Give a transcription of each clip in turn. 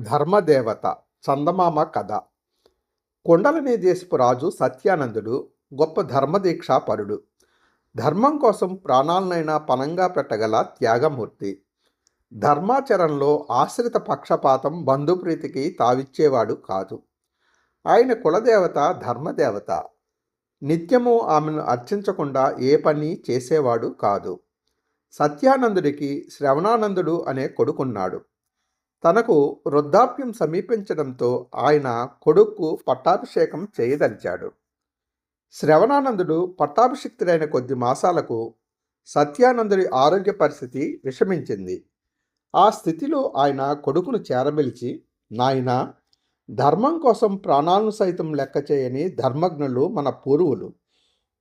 ధర్మదేవత చందమామ కథ. కొండలనే దేశపు రాజు సత్యానందుడు గొప్ప ధర్మదీక్షాపరుడు. ధర్మం కోసం ప్రాణాలనైనా పణంగా పెట్టగల త్యాగమూర్తి. ధర్మాచరణలో ఆశ్రిత పక్షపాతం బంధుప్రీతికి తావిచ్చేవాడు కాదు. ఆయన కులదేవత ధర్మదేవత. నిత్యము ఆమెను అర్చించకుండా ఏ పని చేసేవాడు కాదు. సత్యానందుడికి శ్రవణానందుడు అనే కొడుకున్నాడు. తనకు వృద్ధాప్యం సమీపించడంతో ఆయన కొడుక్కు పట్టాభిషేకం చేయదలిచాడు. శ్రవణానందుడు పట్టాభిషిక్తుడైన కొద్ది మాసాలకు సత్యానందుడి ఆరోగ్య పరిస్థితి విషమించింది. ఆ స్థితిలో ఆయన కొడుకును చేరబిలిచి, నాయనా, ధర్మం కోసం ప్రాణాలను సైతం లెక్క చేయని ధర్మజ్ఞులు మన పూర్వులు.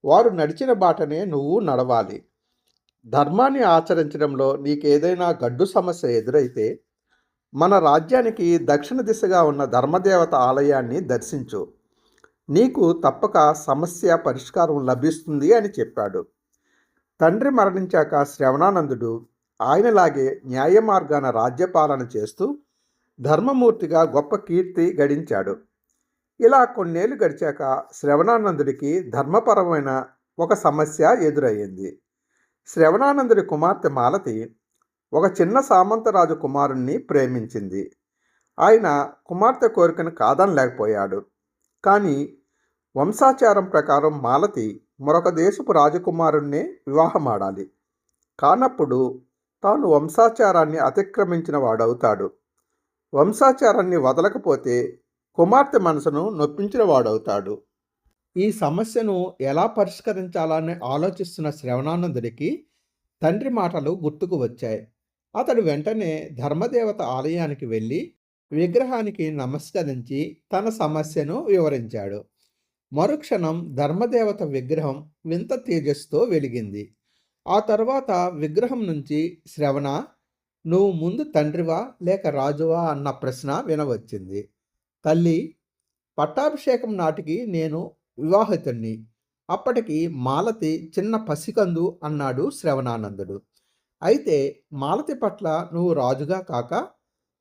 వారు నడిచిన బాటనే నువ్వు నడవాలి. ధర్మాన్ని ఆచరించడంలో నీకేదైనా గడ్డు సమస్య ఎదురైతే మన రాజ్యానికి దక్షిణ దిశగా ఉన్న ధర్మదేవత ఆలయాన్ని దర్శించు. నీకు తప్పక సమస్య పరిష్కారం లభిస్తుంది అని చెప్పాడు. తండ్రి మరణించాక శ్రవణానందుడు ఆయనలాగే న్యాయ మార్గాన రాజ్యపాలన చేస్తూ ధర్మమూర్తిగా గొప్ప కీర్తి గడించాడు. ఇలా కొన్నేళ్లు గడిచాక శ్రవణానందుడికి ధర్మపరమైన ఒక సమస్య ఎదురయ్యింది. శ్రవణానందుడి కుమార్తె మాలతి ఒక చిన్న సామంతరాజు కుమారుణ్ణి ప్రేమించింది. ఆయన కుమార్తె కోరికను కాదనలేకపోయాడు. కానీ వంశాచారం ప్రకారం మాలతి మరొక దేశపు రాజకుమారుణ్ణే వివాహమాడాలి. కానప్పుడు తాను వంశాచారాన్ని అతిక్రమించిన వాడవుతాడు. వంశాచారాన్ని వదలకపోతే కుమార్తె మనసును నొప్పించిన వాడవుతాడు. ఈ సమస్యను ఎలా పరిష్కరించాలని ఆలోచిస్తున్న శ్రవణానందుడికి తండ్రి మాటలు గుర్తుకు వచ్చాయి. అతడు వెంటనే ధర్మదేవత ఆలయానికి వెళ్ళి విగ్రహానికి నమస్కరించి తన సమస్యను వివరించాడు. మరుక్షణం ధర్మదేవత విగ్రహం వింత తేజస్సుతో వెలిగింది. ఆ తర్వాత విగ్రహం నుంచి, శ్రవణ, నువ్వు ముందు తండ్రివా లేక రాజువా అన్న ప్రశ్న వినవచ్చింది. తల్లి, పట్టాభిషేకం నాటికి నేను వివాహితుణ్ణి. అప్పటికి మాలతి చిన్న పసికందు అన్నాడు శ్రవణానందుడు. అయితే మాలతి పట్ల నువ్వు రాజుగా కాక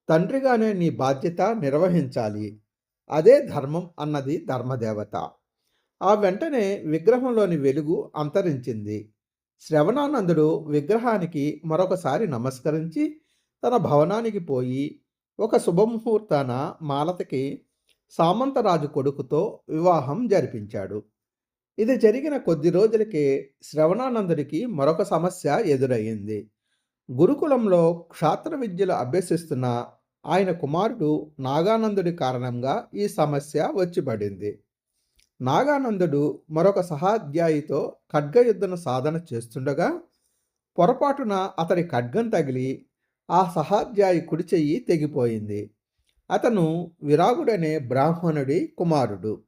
తండ్రిగానే నీ బాధ్యత నిర్వహించాలి. అదే ధర్మం అన్నది ధర్మదేవత. ఆ వెంటనే విగ్రహంలోని వెలుగు అంతరించింది. శ్రవణానందుడు విగ్రహానికి మరొకసారి నమస్కరించి తన భవనానికి పోయి ఒక శుభముహూర్తాన మాలతికి సామంతరాజు కొడుకుతో వివాహం జరిపించాడు. ఇది జరిగిన కొద్ది రోజులకే శ్రవణానందుడికి మరొక సమస్య ఎదురయ్యింది. గురుకులంలో క్షాత్ర విద్యలు అభ్యసిస్తున్న ఆయన కుమారుడు నాగానందుడి కారణంగా ఈ సమస్య వచ్చిపడింది. నాగానందుడు మరొక సహాధ్యాయితో ఖడ్గయుద్ధను సాధన చేస్తుండగా పొరపాటున అతడి ఖడ్గం తగిలి ఆ సహాధ్యాయి కుడి చెయ్యి తెగిపోయింది. అతను విరాగుడనే బ్రాహ్మణుడి కుమారుడు.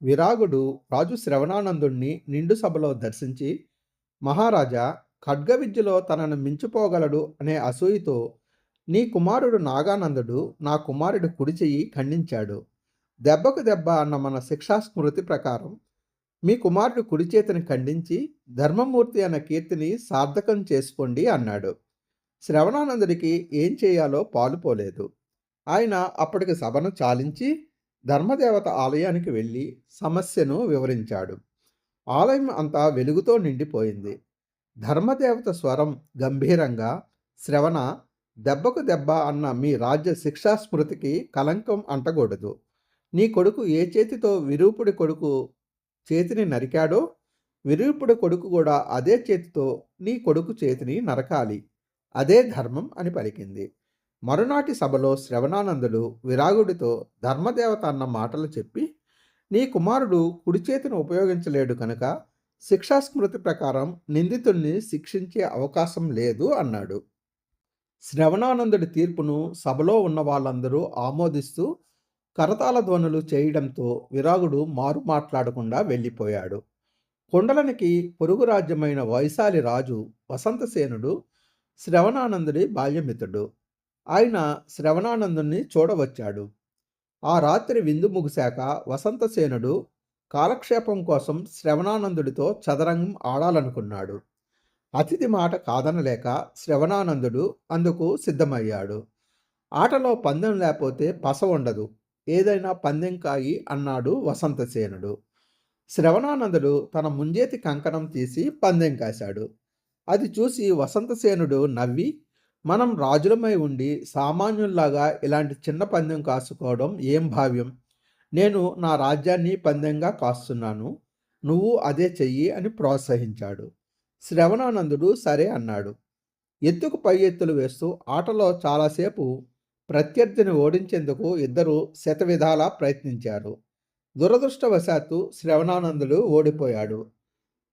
విరాగుడు రాజు శ్రవణానందుణ్ణి నిండు సభలో దర్శించి, మహారాజా, ఖడ్గ విద్యలో తనను మించిపోగలడు అనే అసూయతో నీ కుమారుడు నాగానందుడు నా కుమారుడి కుడి చెయ్యి ఖండించాడు. దెబ్బకు దెబ్బ అన్న మన శిక్షాస్మృతి ప్రకారం మీ కుమారుడు కుడి చేతిని ఖండించి ధర్మమూర్తి అన్న కీర్తిని సార్థకం చేసుకోండి అన్నాడు. శ్రవణానందుడికి ఏం చేయాలో పాలుపోలేదు. ఆయన అప్పటికి సభను చాలించి ధర్మదేవత ఆలయానికి వెళ్ళి సమస్యను వివరించాడు. ఆలయం అంతా వెలుగుతో నిండిపోయింది. ధర్మదేవత స్వరం గంభీరంగా, శ్రవణ, దెబ్బకు దెబ్బ అన్న మీ రాజ్య శిక్షాస్మృతికి కలంకం అంటకూడదు. నీ కొడుకు ఏ చేతితో విరూపుడి కొడుకు చేతిని నరికాడో విరూపుడి కొడుకు కూడా అదే చేతితో నీ కొడుకు చేతిని నరకాలి. అదే ధర్మం అని పలికింది. మరునాటి సభలో శ్రవణానందుడు విరాగుడితో ధర్మదేవత అన్న మాటలు చెప్పి, నీ కుమారుడు కుడి చేతిని ఉపయోగించలేడు కనుక శిక్షాస్మృతి ప్రకారం నిందితుణ్ణి శిక్షించే అవకాశం లేదు అన్నాడు. శ్రవణానందుడి తీర్పును సభలో ఉన్న వాళ్ళందరూ ఆమోదిస్తూ కరతాళ ధ్వనులు చేయడంతో విరాగుడు మారు మాట్లాడకుండా వెళ్ళిపోయాడు. కొండలనికి పొరుగు రాజ్యమైన వైశాలి రాజు వసంతసేనుడు శ్రవణానందుడి బాల్యమిత్రుడు. ఆయన శ్రవణానందుణ్ణి చూడవచ్చాడు. ఆ రాత్రి విందు ముగిశాక వసంతసేనుడు కాలక్షేపం కోసం శ్రవణానందుడితో చదరంగం ఆడాలనుకున్నాడు. అతిథి మాట కాదనలేక శ్రవణానందుడు అందుకు సిద్ధమయ్యాడు. ఆటలో పందెం లేకపోతే పస ఉండదు. ఏదైనా పందెం కాయి అన్నాడు వసంతసేనుడు. శ్రవణానందుడు తన ముంజేతి కంకణం తీసి పందెం కాశాడు. అది చూసి వసంతసేనుడు నవ్వి, మనం రాజులమై ఉండి సామాన్యుల్లాగా ఇలాంటి చిన్న పందెం కాసుకోవడం ఏం భావ్యం? నేను నా రాజ్యాన్ని పందెంగా కాస్తున్నాను. నువ్వు అదే చెయ్యి అని ప్రోత్సహించాడు. శ్రవణానందుడు సరే అన్నాడు. ఎత్తుకు పై ఎత్తులు వేస్తూ ఆటలో చాలాసేపు ప్రత్యర్థిని ఓడించేందుకు ఇద్దరూ శతవిధాలా ప్రయత్నించారు. దురదృష్టవశాత్తు శ్రవణానందుడు ఓడిపోయాడు.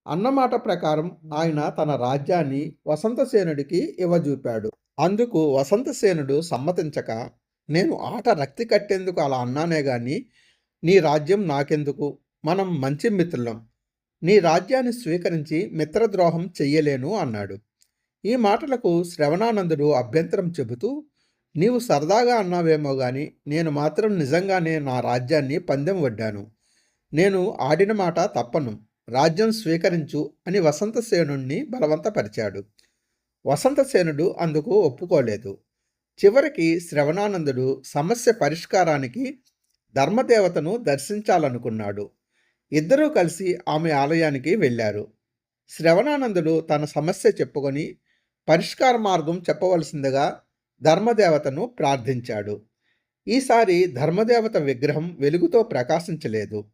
అన్నమాట ప్రకారం ఆయన తన రాజ్యాన్ని వసంతసేనుడికి ఇవ్వజూపాడు. అందుకు వసంతసేనుడు సమ్మతించక, నేను ఆట రక్తి కట్టేందుకు అలా అన్నానే గాని నీ రాజ్యం నాకెందుకు? మనం మంచి మిత్రులం. నీ రాజ్యాన్ని స్వీకరించి మిత్రద్రోహం చెయ్యలేను అన్నాడు. ఈ మాటలకు శ్రవణానందుడు అభ్యంతరం చెబుతూ, నీవు సరదాగా అన్నావేమో గాని నేను మాత్రం నిజంగానే నా రాజ్యాన్ని పందెం వడ్డాను. నేను ఆడిన మాట తప్పను. రాజ్యం స్వీకరించు అని వసంతసేనుణ్ణి బలవంతపరిచాడు. వసంతసేనుడు అందుకు ఒప్పుకోలేదు. చివరికి శ్రవణానందుడు సమస్య పరిష్కారానికి ధర్మదేవతను దర్శించాలనుకున్నాడు. ఇద్దరూ కలిసి ఆమె ఆలయానికి వెళ్ళారు. శ్రవణానందుడు తన సమస్య చెప్పుకొని పరిష్కార మార్గం చెప్పవలసిందిగా ధర్మదేవతను ప్రార్థించాడు. ఈసారి ధర్మదేవత విగ్రహం వెలుగుతో ప్రకాశించలేదు.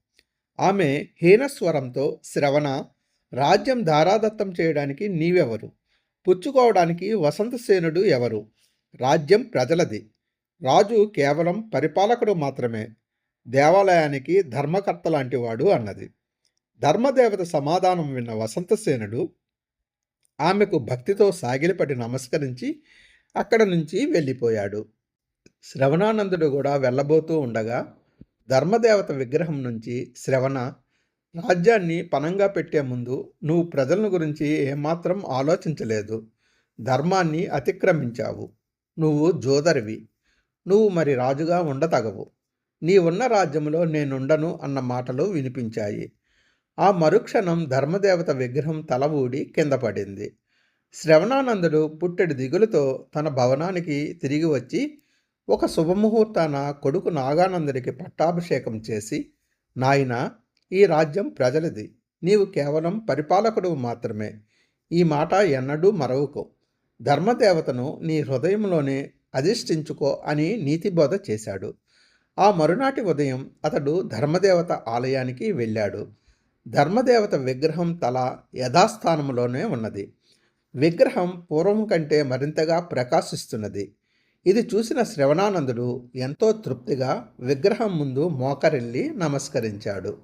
ఆమె హీనస్వరంతో, శ్రవణ, రాజ్యం ధారాదత్తం చేయడానికి నీవెవరు? పుచ్చుకోవడానికి వసంతసేనుడు ఎవరు? రాజ్యం ప్రజలది. రాజు కేవలం పరిపాలకుడు మాత్రమే. దేవాలయానికి ధర్మకర్త లాంటివాడు అన్నది. ధర్మదేవత సమాధానం విన్న వసంతసేనుడు ఆమెకు భక్తితో సాగిలపడి నమస్కరించి అక్కడ నుంచి వెళ్ళిపోయాడు. శ్రవణానందుడు కూడా వెళ్ళబోతూ ఉండగా ధర్మదేవత విగ్రహం నుంచి, శ్రవణ, రాజ్యాన్ని పణంగా పెట్టే ముందు నువ్వు ప్రజలను గురించి ఏమాత్రం ఆలోచించలేదు. ధర్మాన్ని అతిక్రమించావు. నువ్వు జోదరివి. నువ్వు మరి రాజుగా ఉండతగవు. నీ ఉన్న రాజ్యంలో నేనుండను అన్న మాటలు వినిపించాయి. ఆ మరుక్షణం ధర్మదేవత విగ్రహం తల ఊడి కింద పడింది. శ్రవణానందుడు పుట్టెడు దిగులుతో తన భవనానికి తిరిగి వచ్చి ఒక శుభముహూర్తాన కొడుకు నాగానందుడికి పట్టాభిషేకం చేసి, నాయనా, ఈ రాజ్యం ప్రజలది. నీవు కేవలం పరిపాలకుడు మాత్రమే. ఈ మాట ఎన్నడూ మరవకు. ధర్మదేవతను నీ హృదయంలోనే అధిష్ఠించుకో అని నీతిబోధ చేశాడు. ఆ మరునాటి ఉదయం అతడు ధర్మదేవత ఆలయానికి వెళ్ళాడు. ధర్మదేవత విగ్రహం తల యథాస్థానంలోనే ఉన్నది. విగ్రహం పూర్వం కంటే మరింతగా ప్రకాశిస్తున్నది. ఇది చూసిన శ్రవణానందుడు ఎంతో తృప్తిగా విగ్రహం ముందు మోకరిల్లి నమస్కరించాడు.